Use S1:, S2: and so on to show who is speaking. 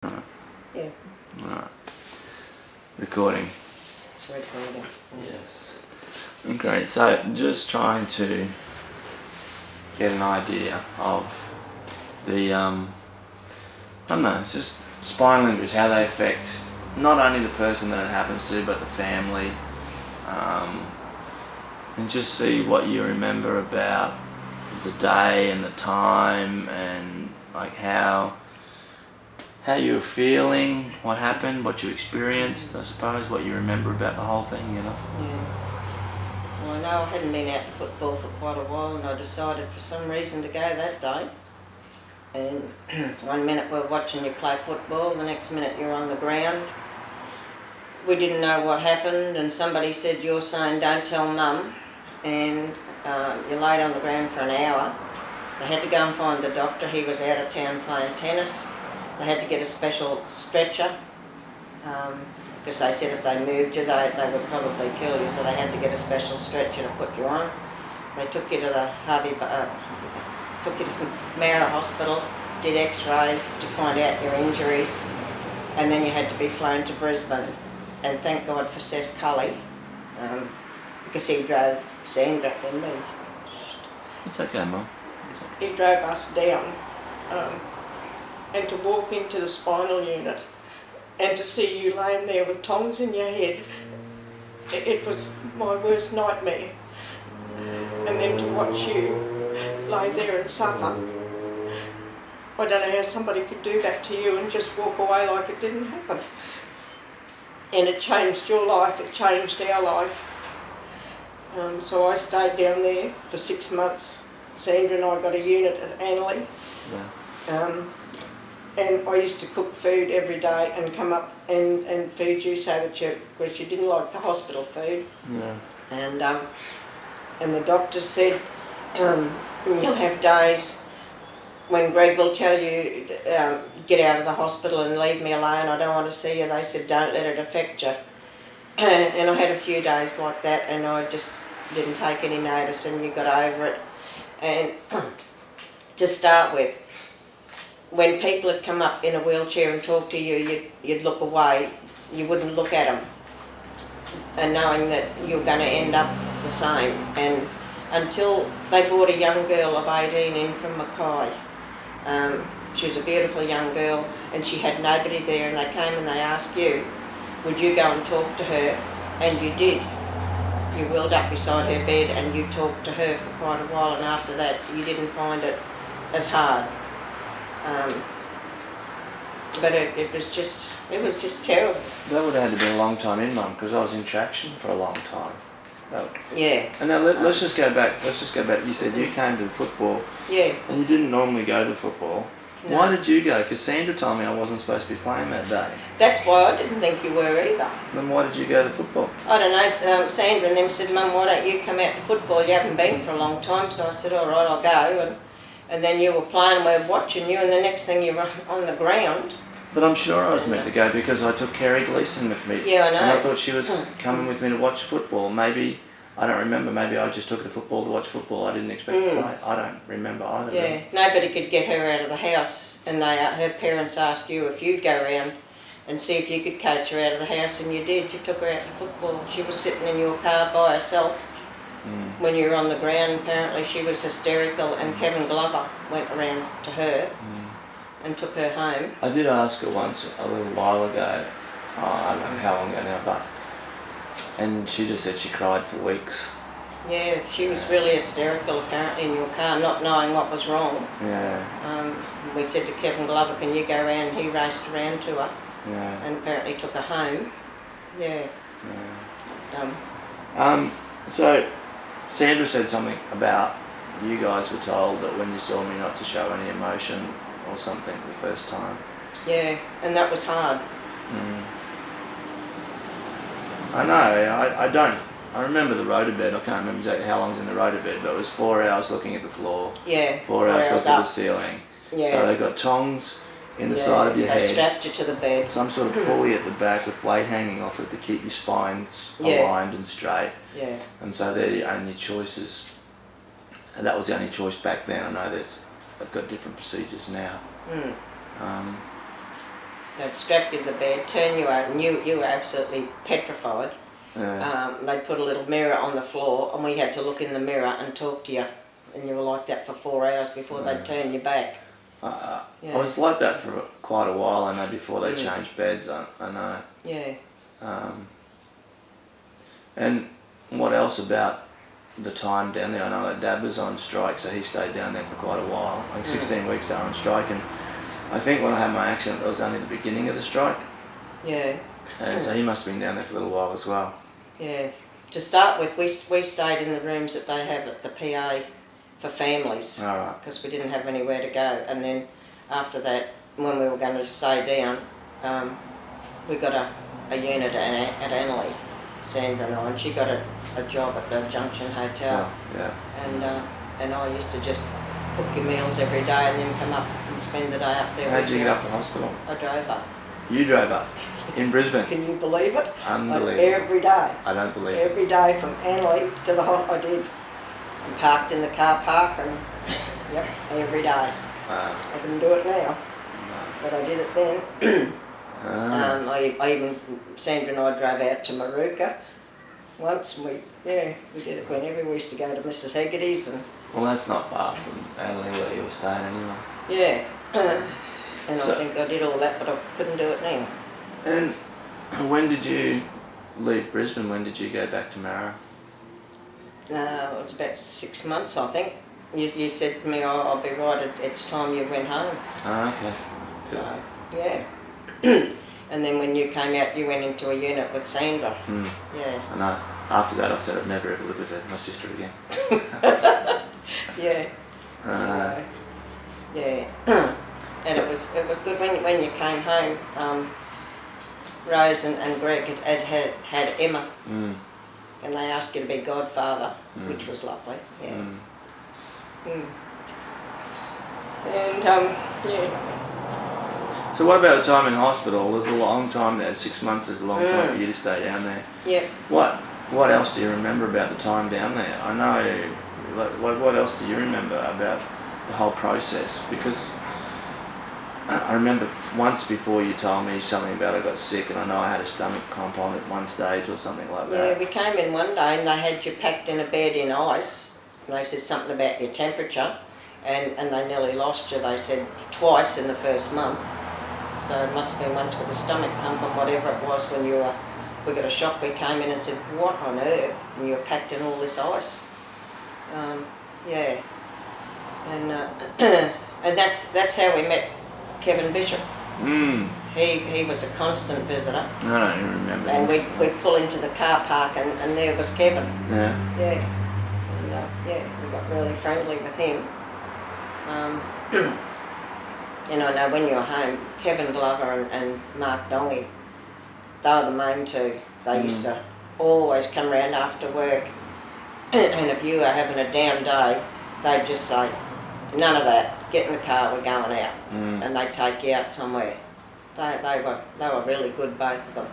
S1: Right.
S2: Yeah,
S1: Right. Recording.
S2: it's recording.
S1: Yes. Okay, so just trying to get an idea of the, I don't know, just spinal injuries, how they affect not only the person that it happens to, but the family, and just see what you remember about the day and the time and like how you were feeling, what happened, what you experienced, I suppose, what you remember about the whole thing, you know.
S2: Yeah. Well, I know I hadn't been out to football for quite a while, and I decided for some reason to go that day. And one minute we're watching you play football, the next minute you're on the ground. We didn't know what happened, and somebody said, "You're saying don't tell Mum," and you laid on the ground for an hour. They had to go and find the doctor. He was out of town playing tennis. They had to get a special stretcher because they said if they moved you, they would probably kill you. So they had to get a special stretcher to put you on. They took you to the took you to Mara Hospital, did X-rays to find out your injuries, and then you had to be flown to Brisbane. And thank God for Sess Cully, because he drove Sandra and me.
S1: It's okay, Mum.
S2: He drove us down. And to walk into the spinal unit and to see you laying there with tongs in your head, it was my worst nightmare. And then to watch you lay there and suffer. I don't know how somebody could do that to you and just walk away like it didn't happen. And it changed your life, it changed our life. So I stayed down there for 6 months. Sandra and I got a unit at Annerley.
S1: Yeah.
S2: And I used to cook food every day and come up and feed you so that because you didn't like the hospital food.
S1: Yeah.
S2: And the doctor said, you'll have days when Greg will tell you, get out of the hospital and leave me alone, I don't want to see you. They said, don't let it affect you. And I had a few days like that, and I just didn't take any notice, and you got over it. And to start with, when people had come up in a wheelchair and talk to you, you'd look away, you wouldn't look at them, and knowing that you're going to end up the same. And until they brought a young girl of 18 in from Mackay. She was a beautiful young girl, and she had nobody there, and they came and they asked you, would you go and talk to her? And you did. You wheeled up beside her bed and you talked to her for quite a while, and after that you didn't find it as hard. But it was just terrible.
S1: That would have had to be a long time in, Mum, because I was in traction for a long time.
S2: Yeah.
S1: And now let's just go back. You said you came to the football.
S2: Yeah.
S1: And you didn't normally go to football.
S2: No.
S1: Why did you go? Because Sandra told me I wasn't supposed to be playing that day.
S2: That's why I didn't think you were either.
S1: Then why did you go to football?
S2: I don't know, Sandra and them said, Mum, why don't you come out to football? You haven't been for a long time. So I said, all right, I'll go. And then you were playing, we were watching you, and the next thing you were on the ground.
S1: But I'm sure I was meant to go because I took Kerry Gleeson with me.
S2: Yeah, I know.
S1: And I thought she was coming with me to watch football. Maybe, I don't remember, maybe I just took her to football to watch football. I didn't expect to play. I don't remember either.
S2: Yeah, nobody could get her out of the house, and her parents asked you if you'd go around and see if you could coach her out of the house, and you did. You took her out to football. She was sitting in your car by herself when you were on the ground. Apparently she was hysterical, and Kevin Glover went around to her and took her home.
S1: I did ask her once a little while ago, I don't know how long ago now, and she just said she cried for weeks.
S2: Yeah, she was really hysterical apparently in your car, not knowing what was wrong.
S1: Yeah.
S2: We said to Kevin Glover, can you go around? He raced around to her.
S1: Yeah.
S2: And apparently took her home. Yeah.
S1: So Sandra said something about you guys were told that when you saw me not to show any emotion or something the first time.
S2: Yeah, and that was hard.
S1: I know, I don't. I remember the rotor-bed. I can't remember exactly how long was in the rotor-bed, but it was 4 hours looking at the floor.
S2: Yeah.
S1: 4 hours looking at the ceiling.
S2: Yeah.
S1: So they got tongs in the side of your head.
S2: They strapped you to the bed.
S1: Some sort of pulley at the back with weight hanging off it to keep your spine aligned and straight.
S2: Yeah.
S1: And so they're the only choices. And that was the only choice back then. I know they've got different procedures now.
S2: They'd strap you to the bed, turn you out, and you were absolutely petrified.
S1: Yeah.
S2: They'd put a little mirror on the floor, and we had to look in the mirror and talk to you. And you were like that for 4 hours before they'd turn you back.
S1: I
S2: Yeah.
S1: was like that for quite a while, I know, before they changed beds, I know.
S2: Yeah.
S1: And what else about the time down there? I know that Dad was on strike, so he stayed down there for quite a while. Like 16 weeks they were on strike, and I think when I had my accident, it was only the beginning of the strike.
S2: Yeah.
S1: And so he must have been down there for a little while as well.
S2: Yeah. To start with, we stayed in the rooms that they have at the PA for families.
S1: All right.
S2: Because we didn't have anywhere to go. And then after that, when we were going to stay down, we got a unit at Annerley, Sandra and I, and she got a job at the Junction Hotel.
S1: Oh, yeah.
S2: And I used to just cook your meals every day and then come up and spend the day up there.
S1: How'd you get up to hospital?
S2: I drove up.
S1: You drove up? In Brisbane?
S2: Can you believe it?
S1: Unbelievable.
S2: Like every day.
S1: I don't believe it.
S2: Every day from Annerley to the I did. And parked in the car park and, yep, every day. I couldn't do it now, but I did it then. I even, Sandra and I drove out to Maruka once, and we did it whenever. We used to go to Mrs. Hegarty's and...
S1: Well, that's not far from Adelaide where you were staying anyway.
S2: Yeah, and so, I think I did all that, but I couldn't do it now.
S1: And when did you leave Brisbane? When did you go back to Mara?
S2: It was about 6 months, I think. You said to me, I'll be right, it's time you went home.
S1: Oh, okay.
S2: So, yeah. And then when you came out, you went into a unit with Sandra. Yeah.
S1: I know. After that, I said I'd never ever live with my sister again.
S2: Yeah. So, yeah. And it was good when you came home. Rose and Greg had Emma, and they asked you to be godfather, which was lovely. Yeah. And yeah.
S1: So what about the time in hospital? It was a long time there. 6 months is a long time for you to stay down there.
S2: Yeah.
S1: What else do you remember about the time down there? I know. What else do you remember about the whole process? Because I remember once before you told me something about I got sick, and I know I had a stomach compound at one stage or something like that.
S2: Yeah, we came in one day and they had you packed in a bed in ice. And they said something about your temperature, and they nearly lost you. They said twice in the first month. So it must have been once with a stomach pump and whatever it was when we got a shock. We came in and said, what on earth? And you were packed in all this ice. Yeah. And and that's how we met Kevin Bishop. He was a constant visitor.
S1: I don't even remember.
S2: And we'd pull into the car park and there was Kevin.
S1: Yeah.
S2: Yeah. And we got really friendly with him. And I know when you were home, Kevin Glover and Mark Dongy, they were the main two. They used to always come round after work, and if you were having a down day, they'd just say, none of that, get in the car, we're going out. And they'd take you out somewhere. They were really good, both of them.